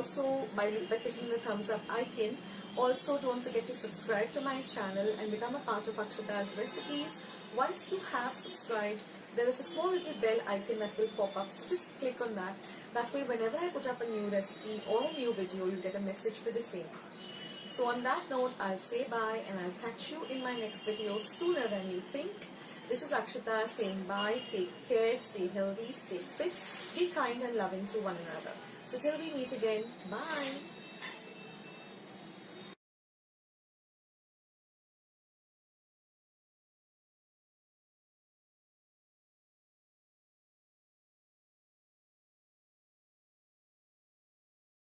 also by clicking the thumbs up icon. Also, don't forget to subscribe to my channel and become a part of Akshata's recipes. Once you have subscribed, there is a small little bell icon that will pop up, so just click on that. That way, whenever I put up a new recipe or a new video, you'll get a message for the same. So on that note, I'll say bye and I'll catch you in my next video sooner than you think. This is Akshata saying bye, take care, stay healthy, stay fit, be kind and loving to one another. So till we meet again, bye.